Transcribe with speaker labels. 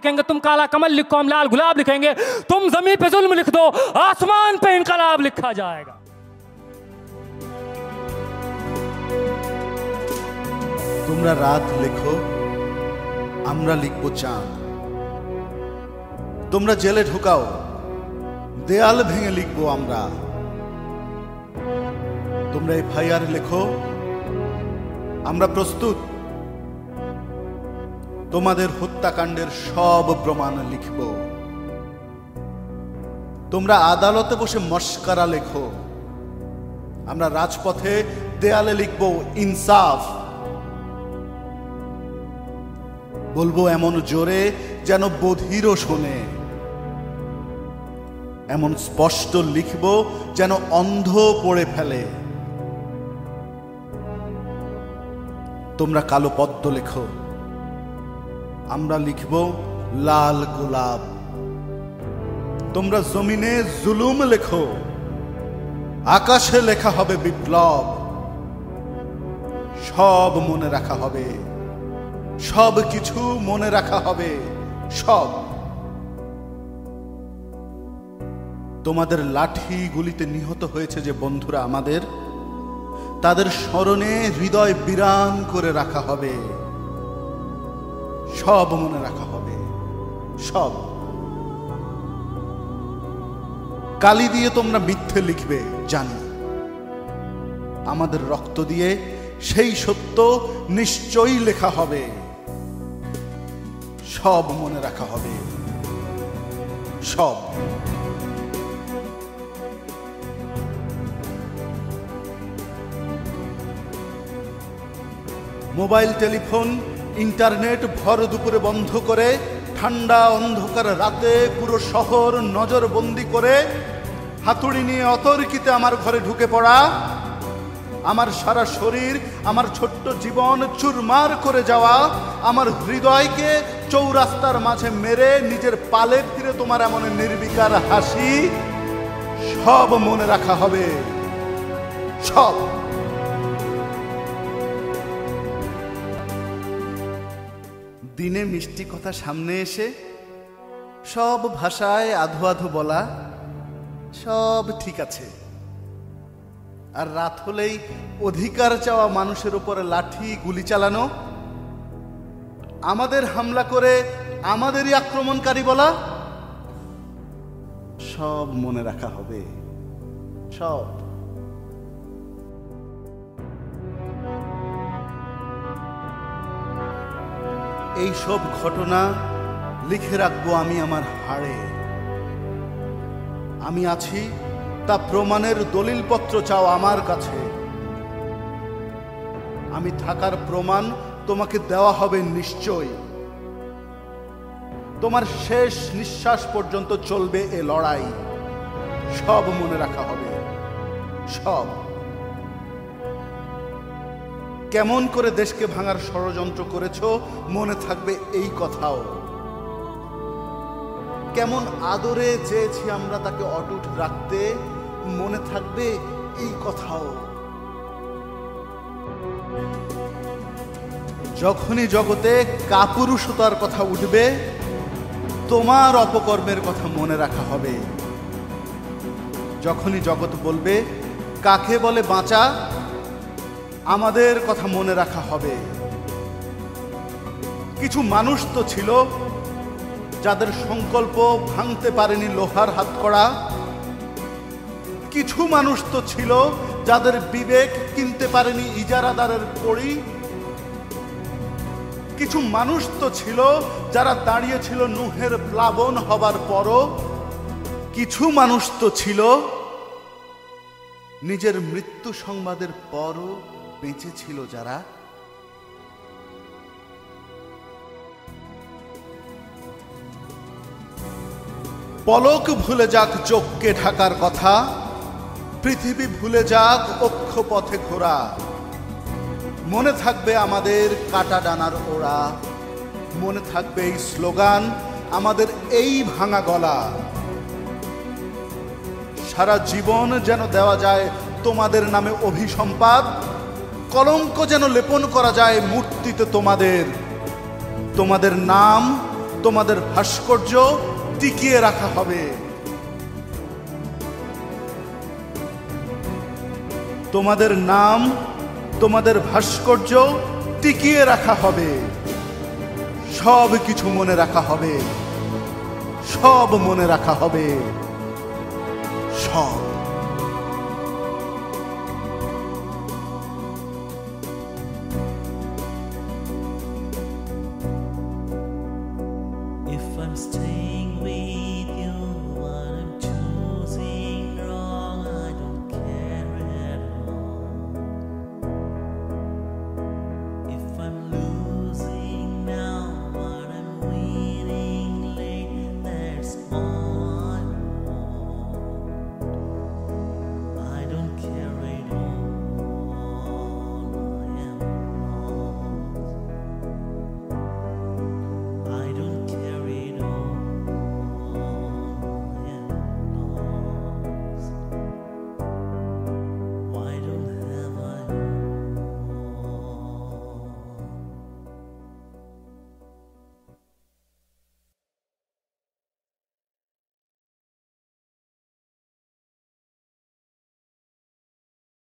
Speaker 1: लिखेंगे, तुम काला कमल लिखो, हम लाल गुलाब लिखेंगे। तुम जमीन पे जुल्म लिख दो, आसमान पे इनकलाब लिखा जाएगा।
Speaker 2: তোমরা রাত লেখো, আমরা লিখবো চাঁদ। তোমরা জেলে ঢোকাও, দেয়াল ভেঙে লিখবো আমরা। তোমরা এফআইআর লেখো, আমরা প্রস্তুত। তোমাদের হত্যাকাণ্ডের সব প্রমাণ লিখব। তোমরা আদালতে বসে মশকরা লেখো, আমরা রাজপথে দেয়ালে লিখব ইনসাফ। বলবো এমন জোরে যেন বধিরও শোনে, এমন স্পষ্ট লিখব যেন অন্ধ পড়ে ফেলে। তোমরা কালো পদ্ম লেখো, আমরা লিখব লাল গোলাপ। তোমরা জমিনে জুলুম লেখো, আকাশে লেখা হবে বিপ্লব। সব মনে রাখা হবে, সব কিছু মনে রাখা হবে, সব। তোমাদের লাঠি গুলিতে নিহত হয়েছে যে বন্ধুরা আমাদের, তাদের স্মরণে হৃদয় বিরান করে রাখা হবে। সব মনে রাখা হবে, সব। কালি দিয়ে তোমরা মিথ্যে লিখবে জানি, আমাদের রক্ত দিয়ে সেই সত্য নিশ্চয়ই লেখা হবে। সব মনে রাখা হবে, সব। মোবাইল টেলিফোন ইন্টারনেট ভর দুপুরে বন্ধ করে, ঠান্ডা অন্ধকার রাতে পুরো শহর নজরবন্দি করে, হাতুড়ি নিয়ে অতর্কিতে আমার ঘরে ঢুকে পড়া, আমার সারা শরীর, আমার ছোট্ট জীবন চুরমার করে যাওয়া, আমার হৃদয়কে চৌরাস্তার মাঝে মেরে নিজের পালে ফিরে তোমার এমন নির্বিকার হাসি, সব মনে রাখা হবে, সব। দিনে মিষ্টি কথা সামনে এসে সব ভাষায় আধো আধো বলা, সব ঠিক আছে। আর রাত হলেই অধিকার চাওয়া মানুষের উপরে লাঠি গুলি চালানো, আমাদের হামলা করে আমাদেরই আক্রমণকারী বলা, সব মনে রাখা হবে, সব। এই সব ঘটনা লিখে রাখবো আমি আমার হাড়ে। আমি আছি তা প্রমাণের দলিলপত্র চাও আমার কাছে। আমি থাকার প্রমাণ তোমাকে দেওয়া হবে নিশ্চয়। তোমার শেষ নিঃশ্বাস পর্যন্ত চলবে এ লড়াই, সব মনে রাখা হবে, সব। কেমন করে দেশকে ভাঙার ষড়যন্ত্র করেছো মনে থাকবে এই কথাও। কেমন আদরে চেয়েছি আমরা তাকে অটুট রাখতে, মনে থাকবে এই কথাও। যখনই জগতে কাপুরুষতার কথা উঠবে, তোমার অপকর্মের কথা মনে রাখা হবে। যখনই জগৎ বলবে কাকে বলে বাঁচা, আমাদের কথা মনে রাখা হবে। কিছু মানুষ তো ছিল যাদের সংকল্প ভাঙতে পারেনি লোহার হাতকড়া। কিছু মানুষ তো ছিল যাদের বিবেক কিনতে পারেনি ইজারাদারের কড়ি। কিছু মানুষ তো ছিল যারা দাঁড়িয়েছিল নূহের প্লাবন হবার পরও। কিছু মানুষ তো ছিল নিজের মৃত্যু সংবাদের পরও বেঁচে ছিল যারা। পলক ভুলে যাক চোখকে ঢাকার কথা, পৃথিবী ভুলে যাক অক্ষপথে ঘোরা। মনে থাকবে আমাদের কাটা ডানার ওড়া, মনে থাকবে এই স্লোগান, আমাদের এই ভাঙা গলা। সারা জীবন যেন দেওয়া যায় তোমাদের নামে অভিসম্পাদ, কলঙ্ক যেন লেপন করা যায় মূর্তিতে তোমাদের। তোমাদের নাম তোমাদের ভাস্কর্য টিকিয়ে রাখা হবে। তোমাদের নাম, তোমাদের ভাস্কর্য টিকিয়ে রাখা হবে। সব কিছু মনে রাখা হবে, সব মনে রাখা হবে, সব।
Speaker 3: If I'm staying with you, what I'm choosing wrong, I don't care at all. If I'm losing now, what I'm winning late, that's all.